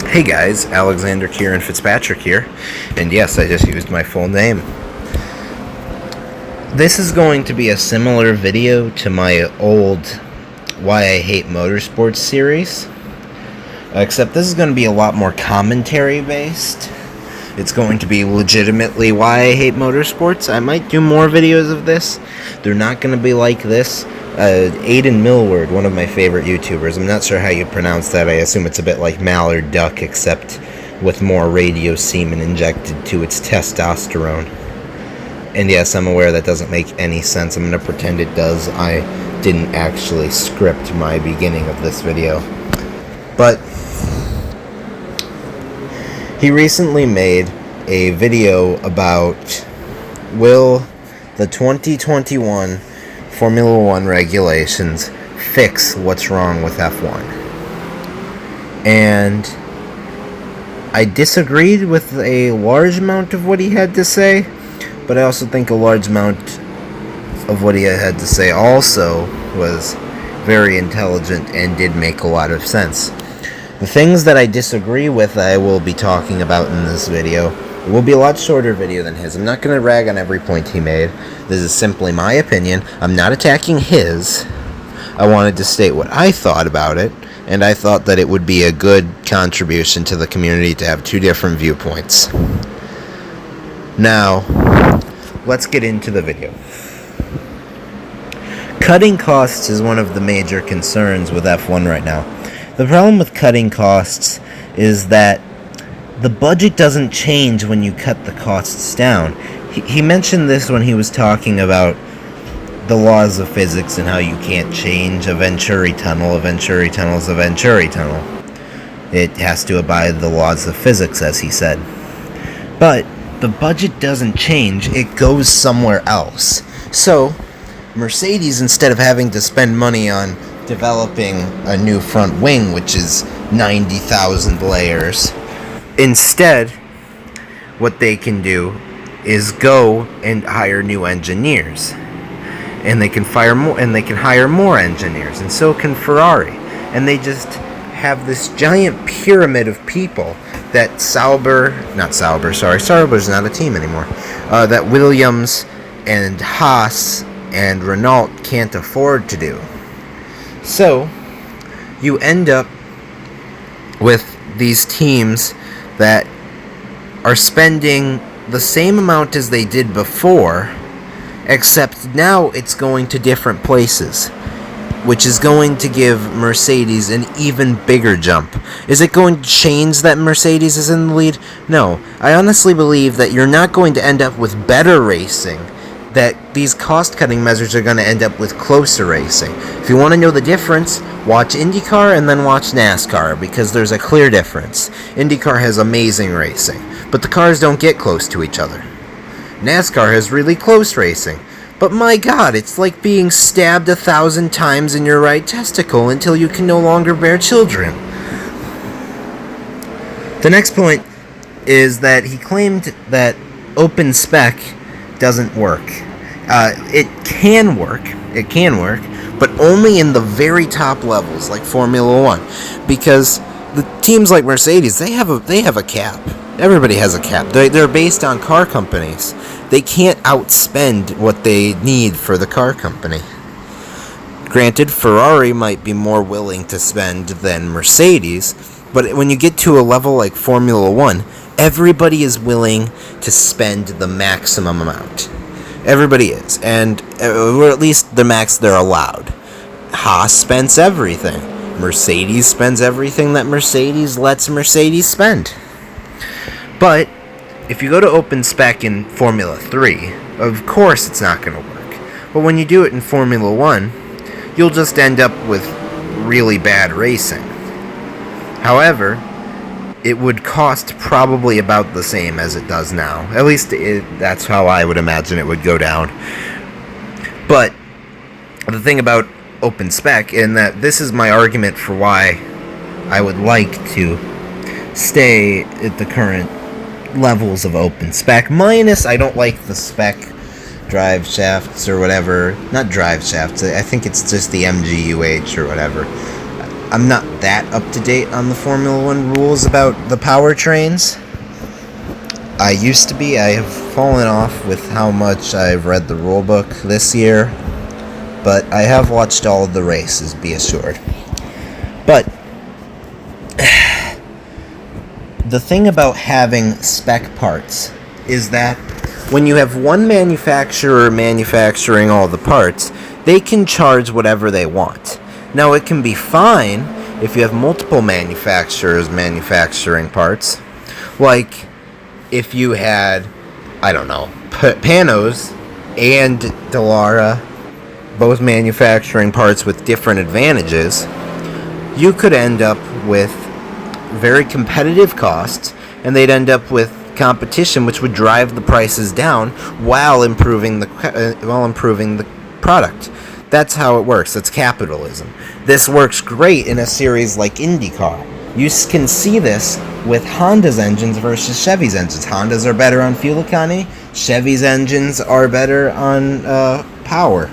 Hey guys, Alexander Kieran Fitzpatrick here, and yes, I just used my full name. This is going to be a similar video to my old Why I Hate Motorsports series, except this is going to be a lot more commentary based. It's going to be legitimately why I hate motorsports. I might do more videos of this. They're not going to be like this. Aiden Millward, one of my favorite YouTubers. I'm not sure how you pronounce that. I assume it's a bit like Mallard Duck, except with more radio semen injected to its testosterone. And yes, I'm aware that doesn't make any sense. I'm going to pretend it does. I didn't actually script my beginning of this video. But he recently made a video about will the 2021 Formula One regulations fix what's wrong with F1. And I disagreed with a large amount of what he had to say, but I also think a large amount of what he had to say also was very intelligent and did make a lot of sense. The things that I disagree with I will be talking about in this video. It will be a lot shorter video than his. I'm not going to rag on every point he made. This is simply my opinion. I'm not attacking his. I wanted to state what I thought about it, and I thought that it would be a good contribution to the community to have two different viewpoints. Now, let's get into the video. Cutting costs is one of the major concerns with F1 right now. The problem with cutting costs is that the budget doesn't change when you cut the costs down. He mentioned this when he was talking about the laws of physics and how you can't change a Venturi tunnel. A Venturi tunnel is a Venturi tunnel. It has to abide the laws of physics, as he said. But the budget doesn't change. It goes somewhere else. So, Mercedes, instead of having to spend money on developing a new front wing, which is 90,000 layers, instead, what they can do is go and hire new engineers, and they can hire more engineers, and so can Ferrari, and they just have this giant pyramid of people that Sauber's not a team anymore, that Williams and Haas and Renault can't afford to do. So, you end up with these teams that are spending the same amount as they did before, except now it's going to different places, which is going to give Mercedes an even bigger jump. Is it going to change that Mercedes is in the lead? No. I honestly believe that you're not going to end up with better racing, that these cost-cutting measures are going to end up with closer racing. If you want to know the difference, watch IndyCar and then watch NASCAR, because there's a clear difference. IndyCar has amazing racing, but the cars don't get close to each other. NASCAR has really close racing, but my god, it's like being stabbed 1,000 times in your right testicle until you can no longer bear children. The next point is that he claimed that open spec doesn't work. It can work, but only in the very top levels, like Formula One, because the teams like Mercedes, they have a cap. Everybody has a cap. They're based on car companies. They can't outspend what they need for the car company. Granted, Ferrari might be more willing to spend than Mercedes, but when you get to a level like Formula One, everybody is willing to spend the maximum amount. Everybody is, or at least the max they're allowed. Haas spends everything. Mercedes spends everything that Mercedes lets Mercedes spend. But if you go to open spec in Formula 3, of course it's not going to work. But when you do it in Formula 1, you'll just end up with really bad racing. However, it would cost probably about the same as it does now. At least that's how I would imagine it would go down. But the thing about open spec, and that this is my argument for why I would like to stay at the current levels of open spec, minus I don't like the spec drive shafts or whatever. Not drive shafts, I think it's just the MGUH or whatever. I'm not that up to date on the Formula One rules about the powertrains. I used to be. I have fallen off with how much I've read the rulebook this year, but I have watched all of the races, be assured. But the thing about having spec parts is that when you have one manufacturer manufacturing all the parts, they can charge whatever they want. Now, it can be fine if you have multiple manufacturers manufacturing parts. Like, if you had, I don't know, Panos and Dallara both manufacturing parts with different advantages, you could end up with very competitive costs, and they'd end up with competition which would drive the prices down while improving the product. That's how it works. That's capitalism. This works great in a series like IndyCar. You can see this with Honda's engines versus Chevy's engines. Honda's are better on fuel economy. Chevy's engines are better on power.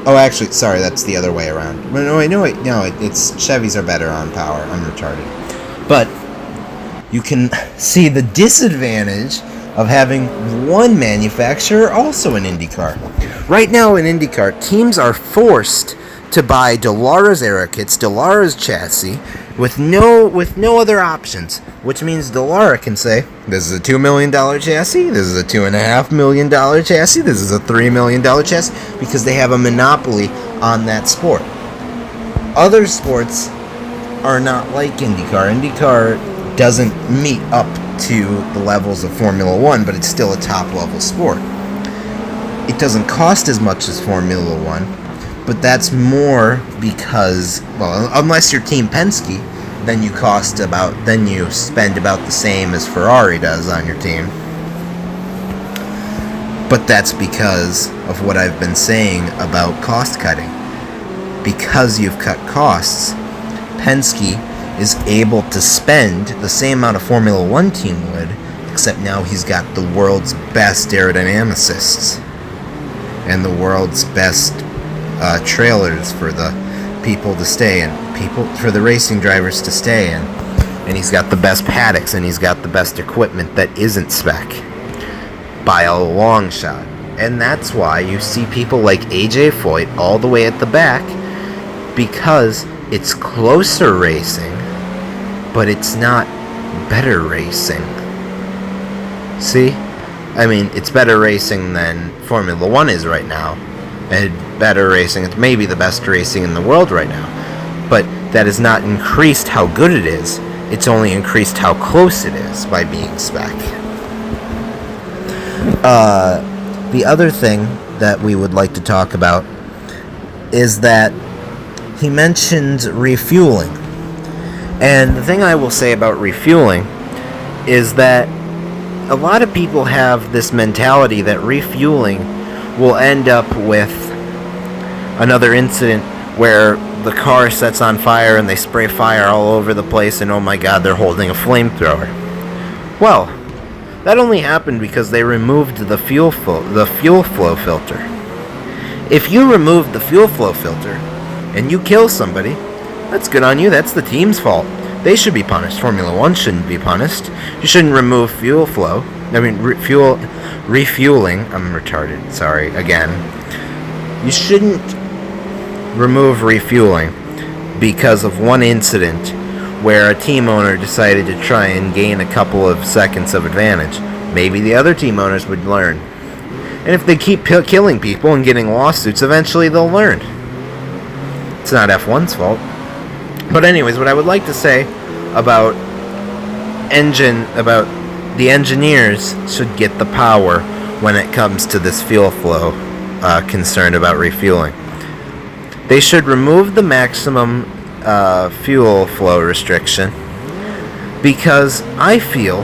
Oh, actually, sorry, that's the other way around. No, it's Chevy's are better on power. I'm retarded. But you can see the disadvantage of having one manufacturer also in IndyCar. Right now in IndyCar, teams are forced to buy Dallara's aero kits, Dallara's chassis, with no other options, which means Dallara can say, this is a $2 million chassis, this is a $2.5 million chassis, this is a $3 million chassis, because they have a monopoly on that sport. Other sports are not like IndyCar. IndyCar doesn't meet up to the levels of Formula One, but it's still a top-level sport. It doesn't cost as much as Formula One, but that's more because, well, unless you're Team Penske, then you spend about the same as Ferrari does on your team. But that's because of what I've been saying about cost cutting. Because you've cut costs, Penske is able to spend the same amount a Formula One team would, except now he's got the world's best aerodynamicists and the world's best trailers for the people to stay in, for the racing drivers to stay in, and he's got the best paddocks, and he's got the best equipment that isn't spec by a long shot. And that's why you see people like AJ Foyt all the way at the back, because it's closer racing, but it's not better racing. See? I mean, it's better racing than Formula One is right now. And better racing, it's maybe the best racing in the world right now. But that has not increased how good it is. It's only increased how close it is by being spec. The other thing that we would like to talk about is that he mentioned refueling. And the thing I will say about refueling is that a lot of people have this mentality that refueling will end up with another incident where the car sets on fire and they spray fire all over the place, and oh my god, they're holding a flamethrower. Well, that only happened because they removed the fuel flow filter. If you remove the fuel flow filter and you kill somebody, that's good on you. That's the team's fault. They should be punished. Formula One shouldn't be punished. You shouldn't remove refueling. I'm retarded. Sorry, again. You shouldn't remove refueling because of one incident where a team owner decided to try and gain a couple of seconds of advantage. Maybe the other team owners would learn. And if they keep killing people and getting lawsuits, eventually they'll learn. It's not F1's fault. But anyways, what I would like to say about the engineers should get the power when it comes to this fuel flow concern about refueling. They should remove the maximum fuel flow restriction, because I feel...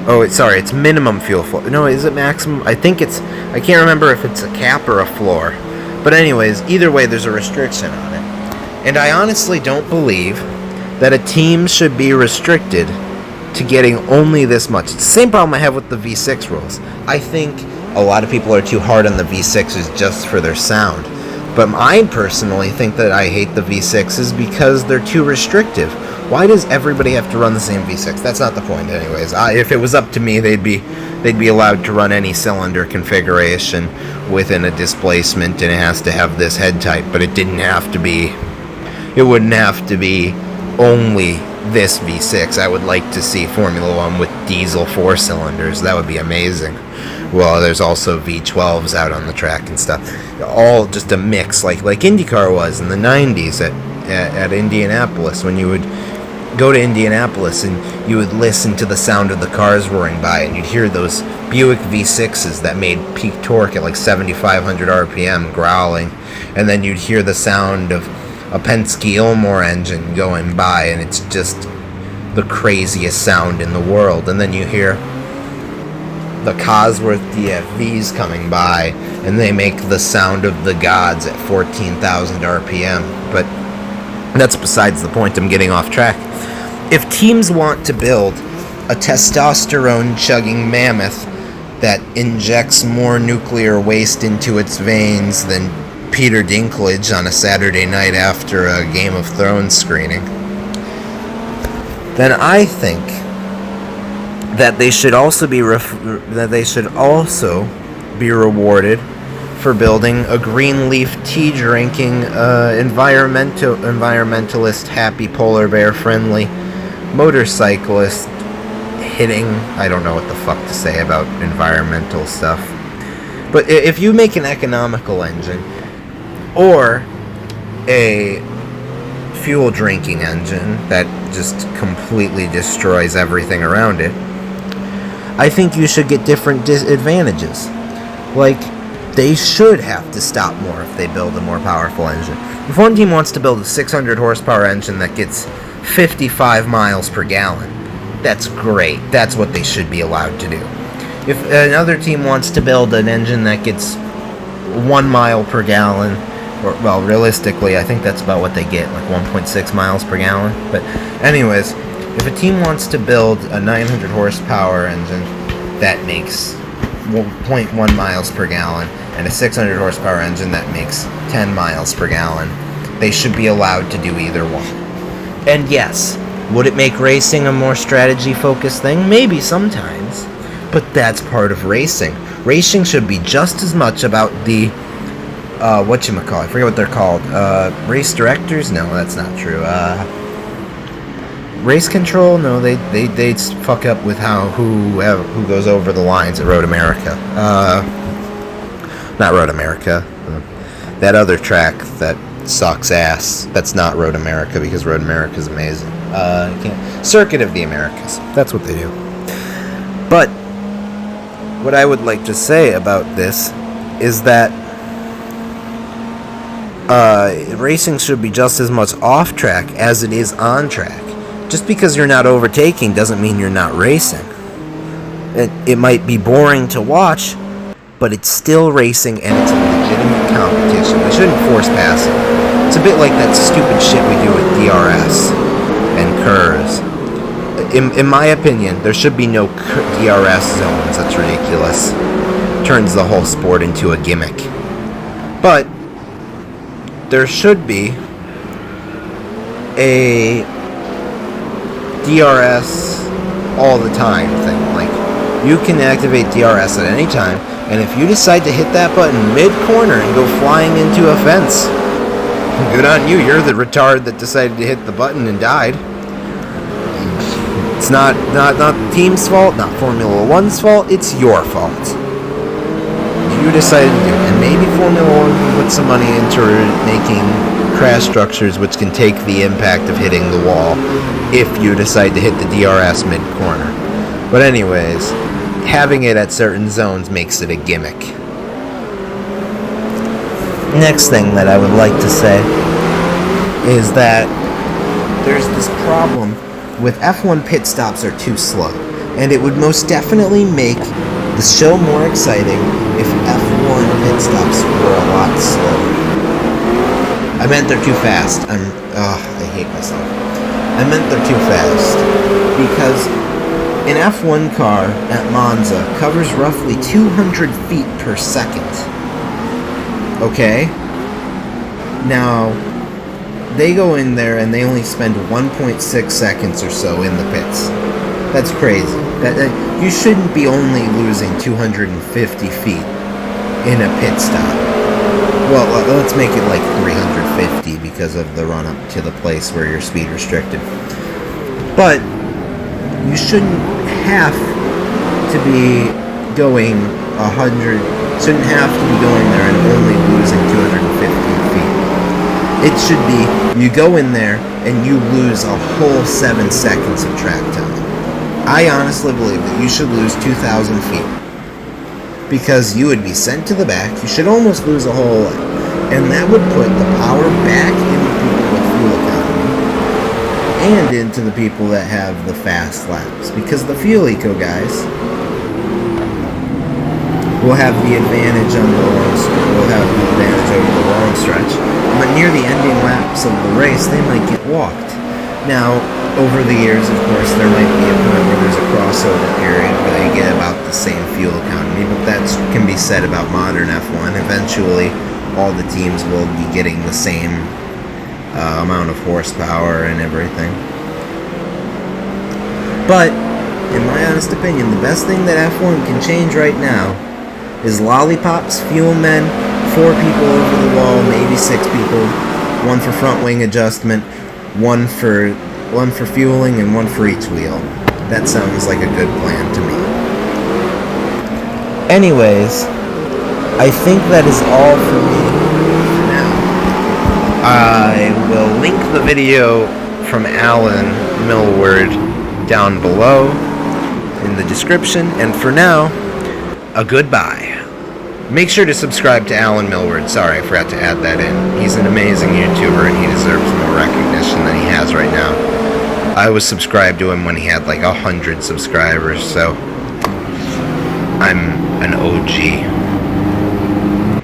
it's minimum fuel flow. No, is it maximum? I can't remember if it's a cap or a floor. But anyways, either way, there's a restriction on it. And I honestly don't believe that a team should be restricted to getting only this much. It's the same problem I have with the V6 rules. I think a lot of people are too hard on the V6s just for their sound. But I personally think that I hate the V6s because they're too restrictive. Why does everybody have to run the same V6? That's not the point, anyways. If it was up to me, they'd be allowed to run any cylinder configuration within a displacement, and it has to have this head type. But it didn't have to be. It wouldn't have to be only this V6. I would like to see Formula One with diesel 4 cylinders. That would be amazing. Well, there's also V12s out on the track and stuff. All just a mix, like IndyCar was in the 90s at Indianapolis, when you would go to Indianapolis and you would listen to the sound of the cars roaring by, and you'd hear those Buick V6s that made peak torque at like 7,500 RPM growling, and then you'd hear the sound of a Penske Ilmor engine going by, and it's just the craziest sound in the world. And then you hear the Cosworth DFVs coming by, and they make the sound of the gods at 14,000 RPM. But that's besides the point. I'm getting off track. If teams want to build a testosterone-chugging mammoth that injects more nuclear waste into its veins than Peter Dinklage on a Saturday night after a Game of Thrones screening, then I think that they should also be rewarded for building a Greenleaf tea drinking, environmentalist, happy, polar bear friendly motorcyclist hitting. I don't know what the fuck to say about environmental stuff. But if you make an economical engine or a fuel drinking engine that just completely destroys everything around it, I think you should get different disadvantages. Like, they should have to stop more if they build a more powerful engine. If one team wants to build a 600 horsepower engine that gets 55 miles per gallon, that's great. That's what they should be allowed to do. If another team wants to build an engine that gets 1 mile per gallon, or, well, realistically, I think that's about what they get, like 1.6 miles per gallon. But anyways, if a team wants to build a 900 horsepower engine that makes 1.1 miles per gallon and a 600 horsepower engine that makes 10 miles per gallon, they should be allowed to do either one. And yes, would it make racing a more strategy-focused thing? Maybe sometimes. But that's part of racing. Racing should be just as much about the whatchamacallit, I forget what they're called. Race directors? No, that's not true. Race control? No, they fuck up with who goes over the lines at Road America. Not Road America. That other track that sucks ass. That's not Road America, because Road America is amazing. Circuit of the Americas. That's what they do. But what I would like to say about this is that racing should be just as much off track as it is on track. Just because you're not overtaking doesn't mean you're not racing. It might be boring to watch, but it's still racing and it's a legitimate competition. We shouldn't force pass it. It's a bit like that stupid shit we do with DRS and KERS. In my opinion, there should be no DRS zones. That's ridiculous. Turns the whole sport into a gimmick. But there should be a DRS all the time thing. Like, you can activate DRS at any time, and if you decide to hit that button mid-corner and go flying into a fence, good on you. You're the retard that decided to hit the button and died. It's not the team's fault, not Formula One's fault, it's your fault. You decided to do it, and maybe Formula One can put some money into making crash structures which can take the impact of hitting the wall if you decide to hit the DRS mid-corner. But anyways, having it at certain zones makes it a gimmick. Next thing that I would like to say is that there's this problem with F1 pit stops are too slow, and it would most definitely make the show more exciting if F1 pit stops were a lot slower. I meant they're too fast. I hate myself. I meant they're too fast because an F1 car at Monza covers roughly 200 feet per second. Okay? Now, they go in there and they only spend 1.6 seconds or so in the pits. That's crazy. You shouldn't be only losing 250 feet in a pit stop. Well, let's make it like 350 because of the run up to the place where you're speed restricted. But you shouldn't have to be going 100. Shouldn't have to be going there and only losing 250 feet. It should be you go in there and you lose a whole 7 seconds of track time. I honestly believe that you should lose 2,000 feet because you would be sent to the back. You should almost lose a whole lap, and that would put the power back into people with fuel economy and into the people that have the fast laps, because the fuel eco guys will have the advantage on the over the long stretch, but near the ending laps of the race, they might get walked. Now, over the years, of course, there might be a point where there's a crossover period where they get about the same fuel economy, but that can be said about modern F1. Eventually, all the teams will be getting the same amount of horsepower and everything. But, in my honest opinion, the best thing that F1 can change right now is lollipops, fuel men, 4 people over the wall, maybe 6 people, 1 for front wing adjustment, one for fueling, and 1 for each wheel. That sounds like a good plan to me. Anyways, I think that is all for me for now. I will link the video from Alan Millward down below in the description, and for now, a goodbye. Make sure to subscribe to Alan Millward. Sorry, I forgot to add that in. He's an amazing YouTuber and he deserves more recognition than he has right now. I was subscribed to him when he had like 100 subscribers, so I'm an OG.